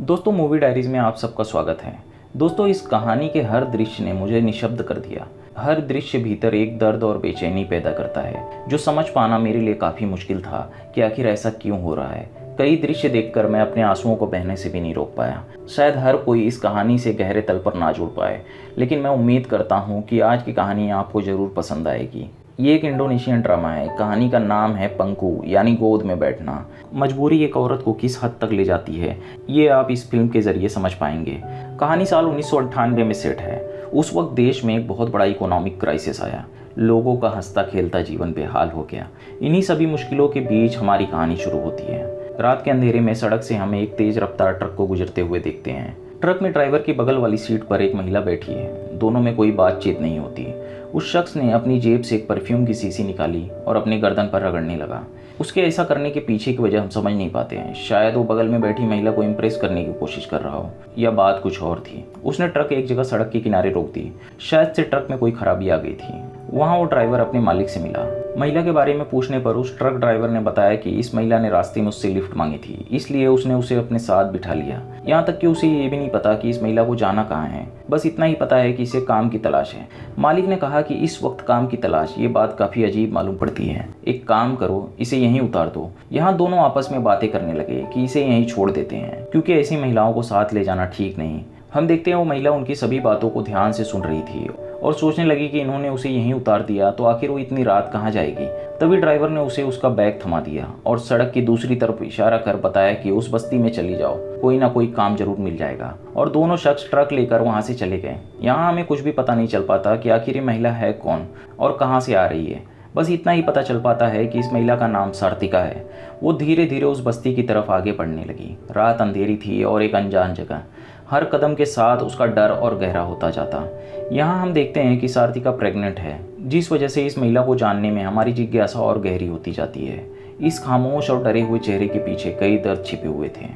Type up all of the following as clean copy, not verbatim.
दोस्तों, movie diaries में आप सबका स्वागत है। दोस्तों, इस कहानी के हर दृश्य ने मुझे निशब्द कर दिया। हर दृश्य भीतर एक दर्द और बेचैनी पैदा करता है जो समझ पाना मेरे लिए काफ़ी मुश्किल था कि आखिर ऐसा क्यों हो रहा है। कई दृश्य देखकर मैं अपने आंसुओं को बहने से भी नहीं रोक पाया। शायद हर कोई इस कहानी से गहरे तल पर ना जुड़ पाए, लेकिन मैं उम्मीद करता हूँ कि आज की कहानी आपको ज़रूर पसंद आएगी। ये एक इंडोनेशियन ड्रामा है। कहानी का नाम है पंकु, यानी गोद में बैठना। मजबूरी एक औरत को किस हद तक ले जाती है, ये आप इस फिल्म के ज़रिए समझ पाएंगे। कहानी साल 1998 में सेट है। उस वक्त देश में एक बहुत बड़ा इकोनॉमिक क्राइसिस आया। लोगों का हंसता खेलता जीवन बेहाल हो गया। इन्हीं सभी मुश्किलों के बीच हमारी कहानी शुरू होती है। रात के अंधेरे में सड़क से हम एक तेज रफ्तार ट्रक को गुजरते हुए देखते हैं। ट्रक में ड्राइवर की बगल वाली सीट पर एक महिला बैठी है। दोनों में कोई बातचीत नहीं होती। उस शख्स ने अपनी जेब से एक परफ्यूम की शीशी निकाली और अपनी गर्दन पर रगड़ने लगा। उसके ऐसा करने के पीछे की वजह हम समझ नहीं पाते हैं। शायद वो बगल में बैठी महिला को इम्प्रेस करने की कोशिश कर रहा हो, या बात कुछ और थी। उसने ट्रक एक जगह सड़क के किनारे रोक दी। शायद से ट्रक में कोई खराबी आ गई थी। वहाँ वो ड्राइवर अपने मालिक से मिला। महिला के बारे में पूछने पर उस ट्रक ड्राइवर ने बताया कि इस महिला ने रास्ते में उससे लिफ्ट मांगी थी, इसलिए उसने उसे अपने साथ बिठा लिया। यहाँ तक कि उसे ये भी नहीं पता कि इस महिला को जाना कहाँ है। बस इतना ही पता है कि इसे काम की तलाश है। मालिक ने कहा कि इस वक्त काम की तलाश, ये बात काफ़ी अजीब मालूम पड़ती है। एक काम करो, इसे यहीं उतार दो। यहाँ दोनों आपस में बातें करने लगे कि इसे यहीं छोड़ देते हैं, क्योंकि ऐसी महिलाओं को साथ ले जाना ठीक नहीं। हम देखते हैं वो महिला उनकी सभी बातों को ध्यान से सुन रही थी और सोचने लगी कि इन्होंने उसे यहीं उतार दिया तो आखिर वो इतनी रात कहाँ जाएगी। तभी ड्राइवर ने उसे उसका बैग थमा दिया और सड़क की दूसरी तरफ इशारा कर बताया कि उस बस्ती में चली जाओ, कोई ना कोई काम जरूर मिल जाएगा। और दोनों शख्स ट्रक लेकर वहाँ से चले गए। यहाँ हमें कुछ भी पता नहीं चल पाता कि आखिर ये महिला है कौन और कहाँ से आ रही है। बस इतना ही पता चल पाता है कि इस महिला का नाम सार्तिका है। वो धीरे धीरे उस बस्ती की तरफ आगे बढ़ने लगी। रात अंधेरी थी और एक अनजान जगह। हर कदम के साथ उसका डर और गहरा होता जाता। यहाँ हम देखते हैं कि सार्तिका प्रेग्नेंट है, जिस वजह से इस महिला को जानने में हमारी जिज्ञासा और गहरी होती जाती है। इस खामोश और डरे हुए चेहरे के पीछे कई दर्द छिपे हुए थे।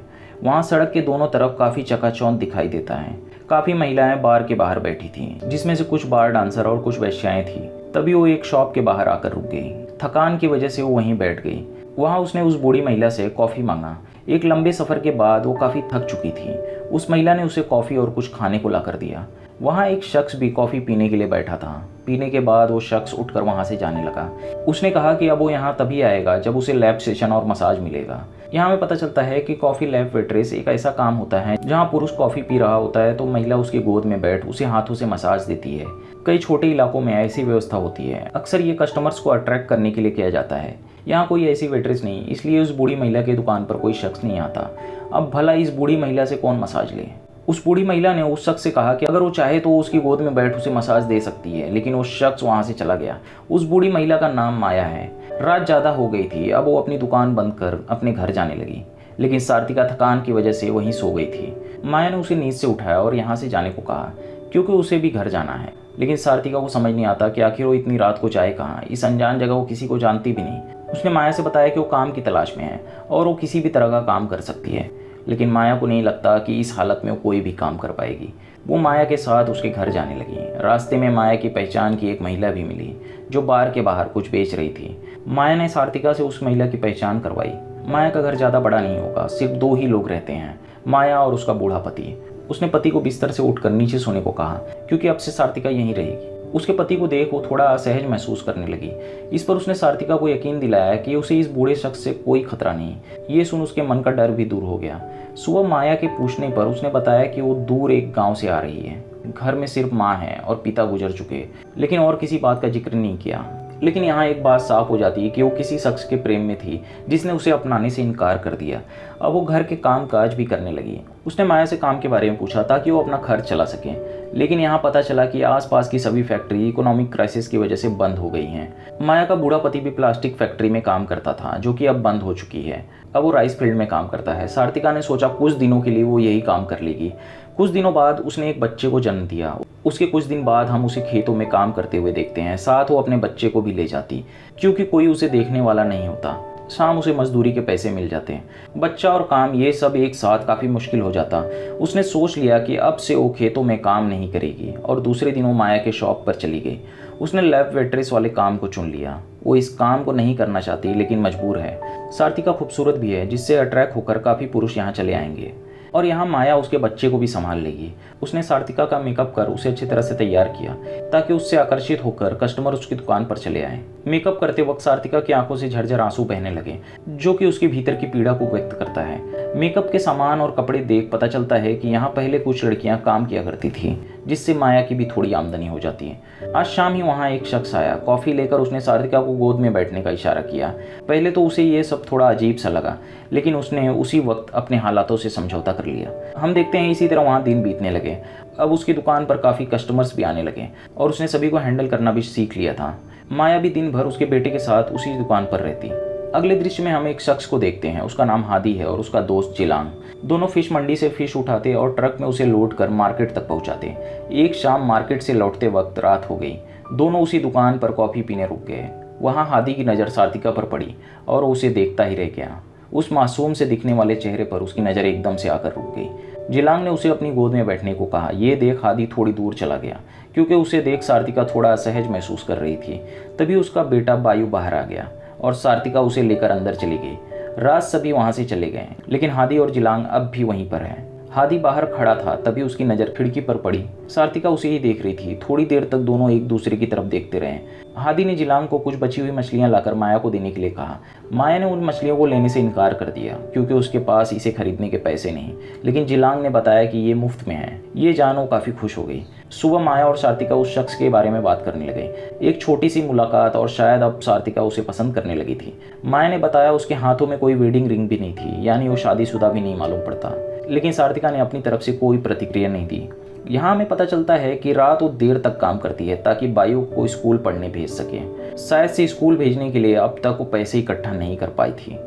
वहाँ सड़क के दोनों तरफ काफ़ी चकाचौंध दिखाई देता है। काफ़ी महिलाएं बार के बाहर बैठी थीं, जिसमें से कुछ बार डांसर और कुछ वेश्याएं थीं। तभी वो एक शॉप के बाहर आकर रुक गई। थकान की वजह से वो वहीं बैठ गई। वहाँ उसने उस बूढ़ी महिला से कॉफ़ी मांगा। एक लंबे सफ़र के बाद वो काफ़ी थक चुकी थी। उस महिला ने उसे कॉफ़ी और कुछ खाने को ला कर दिया। वहाँ एक शख्स भी कॉफ़ी पीने के लिए बैठा था। पीने के बाद वो शख्स उठकर वहाँ से जाने लगा। उसने कहा कि अब वो यहाँ तभी आएगा जब उसे लैब सेशन और मसाज मिलेगा। यहाँ हमें पता चलता है कि कॉफ़ी लैब वेट्रेस एक ऐसा काम होता है जहाँ पुरुष कॉफ़ी पी रहा होता है तो महिला उसकी गोद में बैठ उसे हाथों से मसाज देती है। कई छोटे इलाकों में ऐसी व्यवस्था होती है। अक्सर ये कस्टमर्स को अट्रैक्ट करने के लिए किया जाता है। यहाँ कोई ऐसी वेट्रेस नहीं, इसलिए उस बूढ़ी महिला की दुकान पर कोई शख्स नहीं आता। अब भला इस बूढ़ी महिला से कौन मसाज ले। उस बूढ़ी महिला ने उस शख्स से कहा कि अगर वो चाहे तो उसकी गोद में बैठ उसे मसाज दे सकती है, लेकिन वो शख्स वहाँ से चला गया। उस बूढ़ी महिला का नाम माया है। रात ज़्यादा हो गई थी। अब वो अपनी दुकान बंद कर अपने घर जाने लगी, लेकिन सार्तिका थकान की वजह से वहीं सो गई थी। माया ने उसे नींद से उठाया और यहाँ से जाने को कहा, क्योंकि उसे भी घर जाना है। लेकिन सार्तिका को समझ नहीं आता कि आखिर वो इतनी रात को जाए कहाँ। इस अनजान जगह वो किसी को जानती भी नहीं। उसने माया से बताया कि वो काम की तलाश में है और वो किसी भी तरह का काम कर सकती है, लेकिन माया को नहीं लगता कि इस हालत में वो कोई भी काम कर पाएगी। वो माया के साथ उसके घर जाने लगी। रास्ते में माया की पहचान की एक महिला भी मिली जो बार के बाहर कुछ बेच रही थी। माया ने सार्तिका से उस महिला की पहचान करवाई। माया का घर ज़्यादा बड़ा नहीं होगा, सिर्फ 2 ही लोग रहते हैं, माया और उसका बूढ़ा पति। उसने पति को बिस्तर से उठकर नीचे सोने को कहा, क्योंकि अब से सार्तिका यहीं रहेगी। उसके पति को देख वो थोड़ा असहज महसूस करने लगी। इस पर उसने सार्तिका को यकीन दिलाया कि उसे इस बूढ़े शख्स से कोई खतरा नहीं। ये सुन उसके मन का डर भी दूर हो गया। सुबह माया के पूछने पर उसने बताया कि वो दूर एक गांव से आ रही है। घर में सिर्फ माँ है और पिता गुजर चुके, लेकिन और किसी बात का जिक्र नहीं किया। लेकिन यहाँ एक बात साफ हो जाती है कि वो किसी शख्स के प्रेम में थी जिसने उसे अपनाने से इनकार कर दिया। अब वो घर के काम काज भी करने लगी। उसने माया से काम के बारे में पूछा ताकि वो अपना खर्च चला सके, लेकिन यहाँ पता चला कि आसपास की सभी फैक्ट्री इकोनॉमिक क्राइसिस की वजह से बंद हो गई हैं। माया का बूढ़ा पति भी प्लास्टिक फैक्ट्री में काम करता था, जो कि अब बंद हो चुकी है। अब वो राइस फील्ड में काम करता है। सार्तिका ने सोचा कुछ दिनों के लिए वो यही काम कर लेगी। कुछ दिनों बाद उसने एक बच्चे को जन्म दिया। उसके कुछ दिन बाद हम उसे खेतों में काम करते हुए देखते हैं। साथ वो अपने बच्चे को भी ले जाती, क्योंकि कोई उसे देखने वाला नहीं होता। शाम उसे मजदूरी के पैसे मिल जाते हैं। बच्चा और काम, ये सब एक साथ काफ़ी मुश्किल हो जाता। उसने सोच लिया कि अब से वो खेतों में काम नहीं करेगी और दूसरे दिन वो माया के शॉप पर चली गई। उसने लैब वेट्रेस वाले काम को चुन लिया। वो इस काम को नहीं करना चाहती, लेकिन मजबूर है। सार्तिका खूबसूरत भी है, जिससे अट्रैक्ट होकर काफ़ी पुरुष यहाँ चले आएंगे। और यहाँ माया उसके बच्चे को भी संभाल लेगी। उसने सार्तिका का मेकअप कर उसे अच्छी तरह से तैयार किया ताकि उससे आकर्षित होकर कस्टमर उसकी दुकान पर चले आए। मेकअप करते वक्त सार्तिका की आंखों से झरझर आंसू बहने लगे, जो कि उसके भीतर की पीड़ा को व्यक्त करता है। मेकअप के सामान और कपड़े देख पता चलता है कि यहाँ पहले कुछ लड़कियां काम किया करती थी, जिससे माया की भी थोड़ी आमदनी हो जाती है। आज शाम ही वहाँ एक शख्स आया। कॉफी लेकर उसने सार्तिका को गोद में बैठने का इशारा किया। पहले तो उसे ये सब थोड़ा अजीब सा लगा, लेकिन उसने उसी वक्त अपने हालातों से समझौता कर लिया। हम देखते हैं इसी तरह वहाँ दिन बीतने लगे। अब उसकी दुकान पर काफ़ी कस्टमर्स भी आने लगे और उसने सभी को हैंडल करना भी सीख लिया था। माया भी दिन भर उसके बेटे के साथ उसी दुकान पर रहती। अगले दृश्य में हम एक शख्स को देखते हैं। उसका नाम हादी है और उसका दोस्त जिलांग। दोनों फिश मंडी से फिश उठाते और ट्रक में उसे लोड कर मार्केट तक पहुंचाते। एक शाम मार्केट से लौटते वक्त रात हो गई। दोनों उसी दुकान पर कॉफ़ी पीने रुक गए। वहाँ हादी की नज़र सार्तिका पर पड़ी और उसे देखता ही रह गया। उस मासूम से दिखने वाले चेहरे पर उसकी नज़र एकदम से आकर रुक गई। जिलांग ने उसे अपनी गोद में बैठने को कहा। ये देख हादी थोड़ी दूर चला गया, क्योंकि उसे देख सार्तिका थोड़ा असहज महसूस कर रही थी। तभी उसका बेटा बायू बाहर आ गया और सार्तिका उसे लेकर अंदर चली गई। रात सभी वहाँ से चले गए, लेकिन हादी और जिलांग अब भी वहीं पर है। हादी बाहर खड़ा था, तभी उसकी नज़र खिड़की पर पड़ी। सार्तिका उसे ही देख रही थी। थोड़ी देर तक दोनों एक दूसरे की तरफ देखते रहे। हादी ने जिलांग को कुछ बची हुई मछलियां लाकर माया को देने के लिए कहा। माया ने उन मछलियों को लेने से इनकार कर दिया, क्योंकि उसके पास इसे खरीदने के पैसे नहीं। लेकिन जिलांग ने बताया कि ये मुफ्त में है। ये जान वो काफ़ी खुश हो गई। सुबह माया और सार्तिका उस शख्स के बारे में बात करने लगे। एक छोटी सी मुलाकात और शायद अब सार्तिका उसे पसंद करने लगी थी। माया ने बताया उसके हाथों में कोई वेडिंग रिंग भी नहीं थी, यानी वो शादीशुदा भी नहीं मालूम पड़ता। लेकिन सार्तिका ने अपनी तरफ से कोई प्रतिक्रिया नहीं दी। यहाँ हमें पता चलता है कि रात वो देर तक काम करती है ताकि बायू को स्कूल पढ़ने भेज सके। शायद से स्कूल भेजने के लिए अब तक वो पैसे इकट्ठा नहीं कर पाई थी।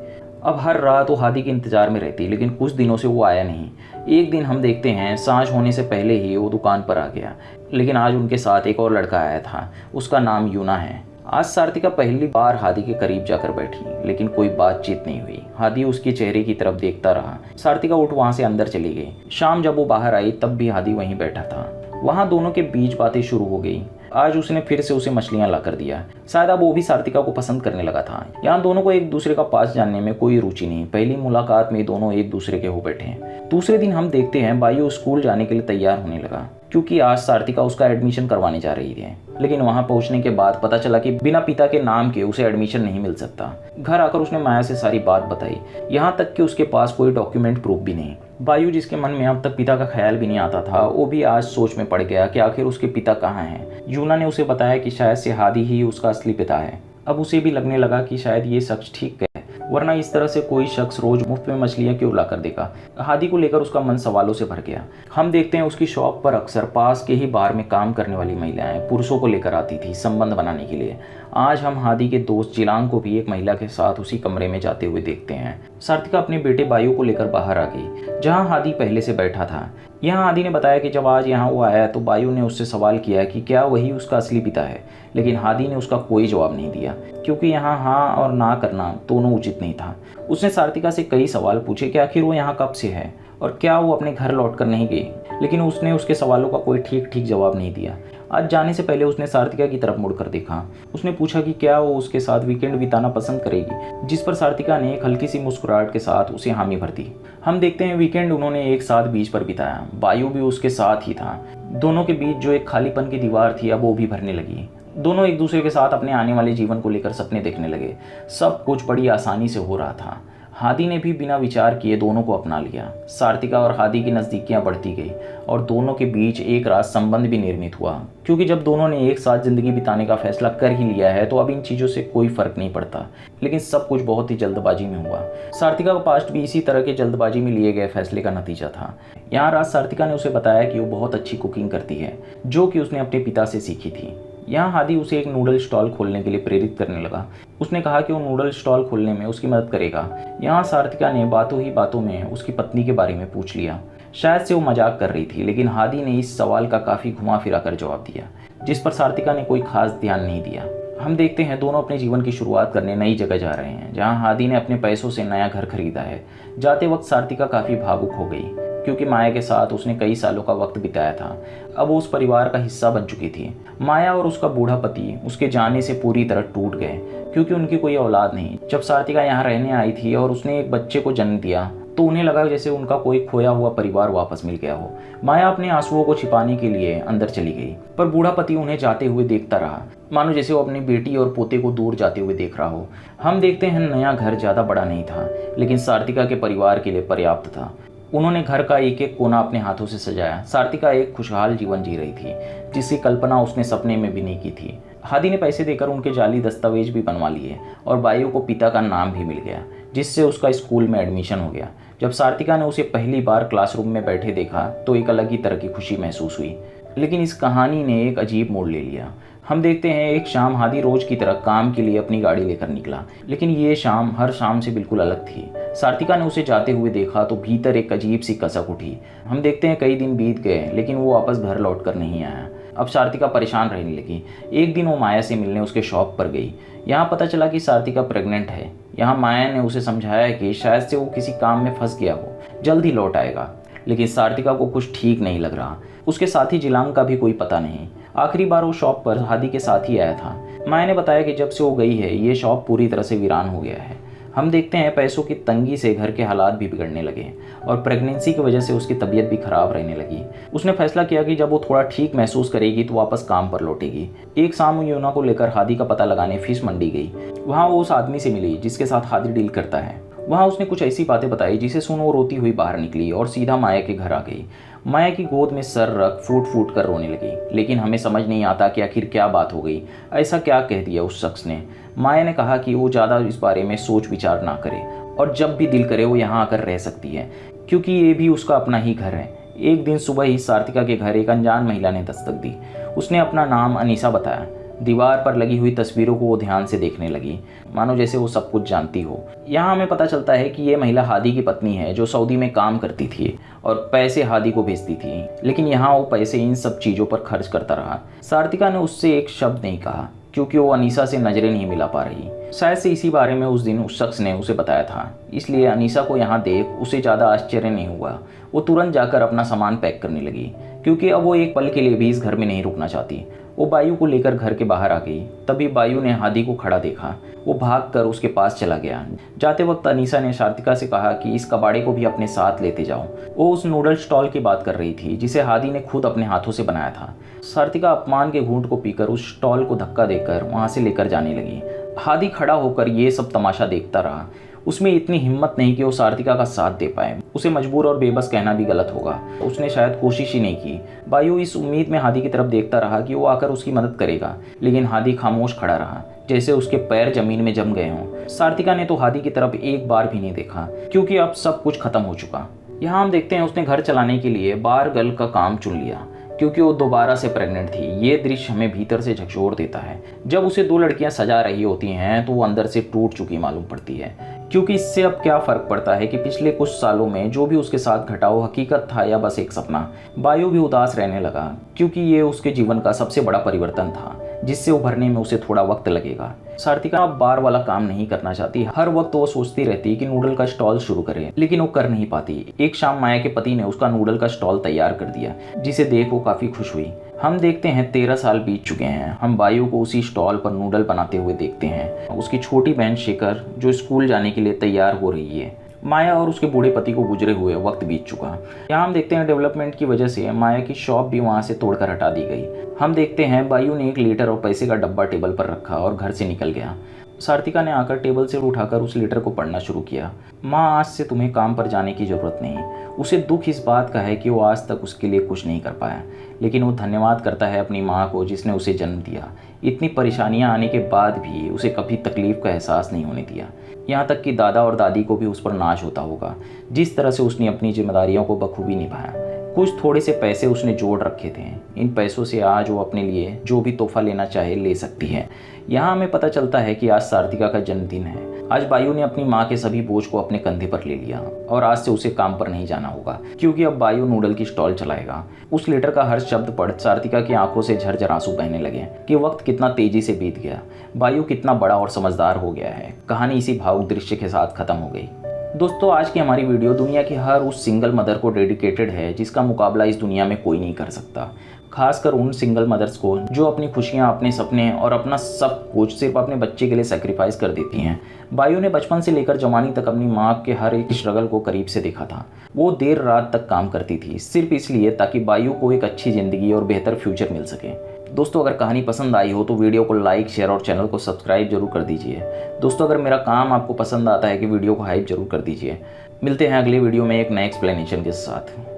अब हर रात वो हादी के इंतजार में रहती, लेकिन कुछ दिनों से वो आया नहीं। एक दिन हम देखते हैं सांझ होने से पहले ही वो दुकान पर आ गया, लेकिन आज उनके साथ एक और लड़का आया था। उसका नाम यूना है। आज सार्तिका पहली बार हादी के करीब जाकर बैठी, लेकिन कोई बातचीत नहीं हुई। हादी उसके चेहरे की तरफ देखता रहा। सार्तिका उठ वहां से अंदर चली गई। शाम जब वो बाहर आई तब भी हादी वहीं बैठा था। वहां दोनों के बीच बातें शुरू हो गई। आज उसने फिर से उसे मछलियां ला कर दिया। शायद अब वो भी सार्तिका को पसंद करने लगा था। यहाँ दोनों को एक दूसरे का पास जानने में कोई रुचि नहीं। पहली मुलाकात में दोनों एक दूसरे के हो बैठे। दूसरे दिन हम देखते हैं बायू स्कूल जाने के लिए तैयार होने लगा, क्योंकि आज सार्तिका उसका एडमिशन करवाने जा रही है। लेकिन वहां पहुंचने के बाद पता चला कि बिना पिता के नाम के उसे एडमिशन नहीं मिल सकता। घर आकर उसने माया से सारी बात बताई, यहाँ तक कि उसके पास कोई डॉक्यूमेंट प्रूफ भी नहीं। बायू, जिसके मन में अब तक पिता का ख्याल भी नहीं आता था, वो भी आज सोच में पड़ गया कि आखिर उसके पिता कहाँ हैं। यूना ने उसे बताया कि शायद से हादी ही उसका असली पिता है। अब उसे भी लगने लगा कि शायद ये शख्स ठीक है, वरना इस तरह से कोई शख्स रोज मुफ्त में मछलियां क्यों ला कर देगा। हादी को लेकर उसका मन सवालों से भर गया। हम देखते हैं उसकी शॉप पर अक्सर पास के ही बार में काम करने वाली महिलाएं पुरुषों को लेकर आती थी संबंध बनाने के लिए। आज हम हादी के दोस्त जिलांग को भी एक महिला के साथ उसी कमरे में जाते हुए देखते हैं। सार्तिका अपने बेटे बायू को लेकर बाहर आ गई, जहाँ हादी पहले से बैठा था। यहाँ हादी ने बताया कि जब आज यहाँ वो आया तो बायू ने उससे सवाल किया कि क्या वही उसका असली पिता है, लेकिन हादी ने उसका कोई जवाब नहीं दिया, क्योंकि यहाँ हाँ और ना करना दोनों उचित नहीं था। उसने सार्तिका से कई सवाल पूछे कि आखिर वो यहाँ कब से है और क्या वो अपने घर लौटकर नहीं गई, लेकिन उसने उसके सवालों का कोई ठीक जवाब नहीं दिया। आज जाने से पहले उसने सार्तिका की तरफ मुड़कर देखा। उसने पूछा कि क्या वो उसके साथ वीकेंड बिताना पसंद करेगी, जिस पर सार्तिका ने एक हल्की सी मुस्कुराहट के साथ उसे हामी भर दी। हम देखते हैं वीकेंड उन्होंने एक साथ बीच पर बिताया। बायू भी उसके साथ ही था। दोनों के बीच जो एक खालीपन की दीवार थी अब वो भी भरने लगी। दोनों एक दूसरे के साथ अपने आने वाले जीवन को लेकर सपने देखने लगे। सब कुछ बड़ी आसानी से हो रहा था। हादी ने भी बिना विचार किए दोनों को अपना लिया। सार्तिका और हादी की नज़दीकियां बढ़ती गई और दोनों के बीच एक राज संबंध भी निर्मित हुआ, क्योंकि जब दोनों ने एक साथ ज़िंदगी बिताने का फैसला कर ही लिया है तो अब इन चीज़ों से कोई फ़र्क नहीं पड़ता। लेकिन सब कुछ बहुत ही जल्दबाजी में हुआ। सार्तिका का पास्ट भी इसी तरह के जल्दबाजी में लिए गए फैसले का नतीजा था। यहाँ राज सार्तिका ने उसे बताया कि वो बहुत अच्छी कुकिंग करती है, जो कि उसने अपने पिता से सीखी थी। यहाँ हादी उसे एक नूडल स्टॉल खोलने के लिए प्रेरित करने लगा। उसने कहा कि वो नूडल स्टॉल खोलने में उसकी मदद करेगा। यहाँ सार्तिका ने बातों ही बातों में उसकी पत्नी के बारे में पूछ लिया। शायद से वो मजाक कर रही थी, लेकिन हादी ने इस सवाल का काफ़ी घुमा फिरा कर जवाब दिया, जिस पर सार्तिका ने कोई खास ध्यान नहीं दिया। हम देखते हैं दोनों अपने जीवन की शुरुआत करने नई जगह जा रहे हैं, जहाँ हादी ने अपने पैसों से नया घर खरीदा है। जाते वक्त सार्तिका काफ़ी भावुक हो गई, क्योंकि माया के साथ उसने कई सालों का वक्त बिताया था। अब वो उस परिवार का हिस्सा बन चुकी थी। माया और उसका बूढ़ा पति उसके जाने से पूरी तरह टूट गए, क्योंकि उनकी कोई औलाद नहीं। जब सार्तिका यहाँ रहने आई थी और उसने एक बच्चे को जन्म दिया तो उन्हें लगा जैसे उनका कोई खोया हुआ परिवार वापस मिल गया हो। माया अपने आंसुओं को छिपाने के लिए अंदर चली गई, पर बूढ़ा पति उन्हें जाते हुए देखता रहा, मानो जैसे वो अपनी बेटी और पोते को दूर जाते हुए देख रहा हो। हम देखते हैं नया घर ज़्यादा बड़ा नहीं था, लेकिन सार्तिका के परिवार के लिए पर्याप्त था। उन्होंने घर का एक एक कोना अपने हाथों से सजाया। सार्तिका एक खुशहाल जीवन जी रही थी, जिसकी कल्पना उसने सपने में भी नहीं की थी। हादी ने पैसे देकर उनके जाली दस्तावेज भी बनवा लिए और बायु को पिता का नाम भी मिल गया, जिससे उसका स्कूल में एडमिशन हो गया। जब सार्तिका ने उसे पहली बार क्लासरूम में बैठे देखा तो एक अलग ही तरह की खुशी महसूस हुई। लेकिन इस कहानी ने एक अजीब मोड़ ले लिया। हम देखते हैं एक शाम हादी रोज की तरह काम के लिए अपनी गाड़ी लेकर निकला, लेकिन ये शाम हर शाम से बिल्कुल अलग थी। सार्तिका ने उसे जाते हुए देखा तो भीतर एक अजीब सी कसक उठी। हम देखते हैं कई दिन बीत गए, लेकिन वो वापस घर लौट कर नहीं आया। अब सार्तिका परेशान रहने लगी। एक दिन वो माया से मिलने उसके शॉप पर गई। यहाँ पता चला कि सार्तिका प्रेग्नेंट है। यहाँ माया ने उसे समझाया कि शायद से वो किसी काम में फंस गया हो, जल्द ही लौट आएगा। लेकिन सार्तिका को कुछ ठीक नहीं लग रहा। उसके साथी जिलांग का भी कोई पता नहीं। आखिरी बार वो शॉप पर हादी के साथ ही आया था। माया ने बताया कि जब से वो गई है ये शॉप पूरी तरह से वीरान हो गया है। हम देखते हैं पैसों की तंगी से घर के हालात भी बिगड़ने लगे और प्रेगनेंसी की वजह से उसकी तबीयत भी खराब रहने लगी। उसने फैसला किया कि जब वो थोड़ा ठीक महसूस करेगी तो वापस काम पर लौटेगी। एक शाम योना को लेकर हादी का पता लगाने फिश मंडी गई। वहाँ वो उस आदमी से मिली जिसके साथ हादी डील करता है। वहाँ उसने कुछ ऐसी बातें बताई जिसे सुन वो रोती हुई बाहर निकली और सीधा माया के घर आ गई। माया की गोद में सर रख फूट फूट कर रोने लगी। लेकिन हमें समझ नहीं आता कि आखिर क्या बात हो गई, ऐसा क्या कह दिया उस शख्स ने। माया ने कहा कि वो ज़्यादा इस बारे में सोच विचार ना करे और जब भी दिल करे वो यहाँ आकर रह सकती है, क्योंकि ये भी उसका अपना ही घर है। एक दिन सुबह ही सार्तिका के घर एक अनजान महिला ने दस्तक दी। उसने अपना नाम अनीसा बताया। दीवार पर लगी हुई तस्वीरों को वो ध्यान से देखने लगी, मानो जैसे वो सब कुछ जानती हो। यहाँ हमें पता चलता है कि ये महिला हादी की पत्नी है जो सऊदी में काम करती थी और पैसे हादी को भेजती थी। लेकिन यहाँ वो पैसे इन सब चीज़ों पर खर्च करता रहा। सार्तिका ने उससे एक शब्द नहीं कहा, क्योंकि वो अनीसा से नजरें नहीं मिला पा रही। शायद से इसी बारे में उस दिन उस शख्स ने उसे बताया था, इसलिए अनीसा को यहाँ देख उसे ज़्यादा आश्चर्य नहीं हुआ। वो तुरंत जाकर अपना सामान पैक करने लगी, क्योंकि अब वो एक पल के लिए भी इस घर में नहीं रुकना चाहती। वो बायु को लेकर घर के बाहर आ गई। तभी बायु ने हादी को खड़ा देखा। वो भागकर उसके पास चला गया। जाते वक्त अनीसा ने सार्तिका से कहा कि इस कबाड़े को भी अपने साथ लेते जाओ। वो उस नूडल स्टॉल की बात कर रही थी जिसे हादी ने खुद अपने हाथों से बनाया था। सार्तिका अपमान के घूंट को पीकर उस स्टॉल को धक्का देकर वहां से लेकर जाने लगी। हादी खड़ा होकर ये सब तमाशा देखता रहा। उसमें इतनी हिम्मत नहीं कि वो सार्तिका का साथ दे पाए। उसे मजबूर और बेबस कहना भी गलत होगा। उसने शायद कोशिश ही नहीं की। बायु इस उम्मीद में हादी की तरफ देखता रहा कि वो आकर उसकी मदद करेगा, लेकिन हादी खामोश खड़ा रहा, जैसे उसके पैर जमीन में जम गए हों। सार्तिका ने तो हादी की तरफ एक बार भी नहीं देखा, क्योंकि अब सब कुछ खत्म हो चुका। यहाँ हम देखते हैं उसने घर चलाने के लिए बार गर्ल का काम चुन लिया, क्योंकि वो दोबारा से प्रेग्नेंट थी। ये दृश्य हमें भीतर से झकझोर देता है। जब उसे दो लड़कियां सजा रही होती हैं तो वो अंदर से टूट चुकी मालूम पड़ती है, क्योंकि इससे अब क्या फ़र्क पड़ता है कि पिछले कुछ सालों में जो भी उसके साथ घटा वो हकीकत था या बस एक सपना। बायु भी उदास रहने लगा, क्योंकि ये उसके जीवन का सबसे बड़ा परिवर्तन था, जिससे उभरने में उसे थोड़ा वक्त लगेगा। सार्तिका अब बार वाला काम नहीं करना चाहती। हर वक्त वो सोचती रहती कि नूडल का स्टॉल शुरू करे, लेकिन वो कर नहीं पाती। एक शाम माया के पति ने उसका नूडल का स्टॉल तैयार कर दिया, जिसे देख वो काफ़ी खुश हुई। हम देखते हैं 13 साल बीत चुके हैं। हम बायु को उसी स्टॉल पर नूडल बनाते हुए देखते हैं। उसकी छोटी बहन शेखर जो स्कूल जाने के लिए तैयार हो रही है। माया और उसके बूढ़े पति को गुजरे हुए वक्त बीत चुका। यहाँ हम देखते हैं डेवलपमेंट की वजह से माया की शॉप भी वहाँ से तोड़कर हटा दी गई। हम देखते हैं बायु ने एक लेटर और पैसे का डब्बा टेबल पर रखा और घर से निकल गया। सार्तिका ने आकर टेबल से उठाकर उस लेटर को पढ़ना शुरू किया। माँ, आज से तुम्हें काम पर जाने की ज़रूरत नहीं। उसे दुख इस बात का है कि वो आज तक उसके लिए कुछ नहीं कर पाया, लेकिन वो धन्यवाद करता है अपनी माँ को जिसने उसे जन्म दिया। इतनी परेशानियाँ आने के बाद भी उसे कभी तकलीफ का एहसास नहीं होने दिया। यहाँ तक कि दादा और दादी को भी उस पर नाज होता होगा, जिस तरह से उसने अपनी जिम्मेदारियों को बखूबी निभाया। कुछ थोड़े से पैसे उसने जोड़ रखे थे। इन पैसों से आज वो अपने लिए जो भी तोहफा लेना चाहे ले सकती है। यहाँ हमें पता चलता है कि आज सार्तिका का जन्मदिन है। आज बायु ने अपनी माँ के सभी बोझ को अपने कंधे पर ले लिया और आज से उसे काम पर नहीं जाना होगा, क्योंकि अब बायु नूडल की स्टॉल चलाएगा। उस लेटर का हर शब्द पढ़ सार्तिका की आंखों से झरझर आंसू बहने लगे कि वक्त कितना तेजी से बीत गया। बायु कितना बड़ा और समझदार हो गया है। कहानी इसी भावुक दृश्य के साथ खत्म हो गई। दोस्तों आज की हमारी वीडियो दुनिया की हर उस सिंगल मदर को डेडिकेटेड है जिसका मुकाबला इस दुनिया में कोई नहीं कर सकता। खासकर उन सिंगल मदर्स को जो अपनी खुशियाँ, अपने सपने और अपना सब कुछ सिर्फ अपने बच्चे के लिए सेक्रीफाइस कर देती हैं। बायू ने बचपन से लेकर जवानी तक अपनी माँ के हर एक स्ट्रगल को करीब से देखा था। वो देर रात तक काम करती थी सिर्फ इसलिए ताकि बायू को एक अच्छी ज़िंदगी और बेहतर फ्यूचर मिल सके। दोस्तों अगर कहानी पसंद आई हो तो वीडियो को लाइक, शेयर और चैनल को सब्सक्राइब जरूर कर दीजिए। दोस्तों अगर मेरा काम आपको पसंद आता है कि वीडियो को हाइप जरूर कर दीजिए। मिलते हैं अगले वीडियो में एक नए एक्सप्लेनेशन के साथ।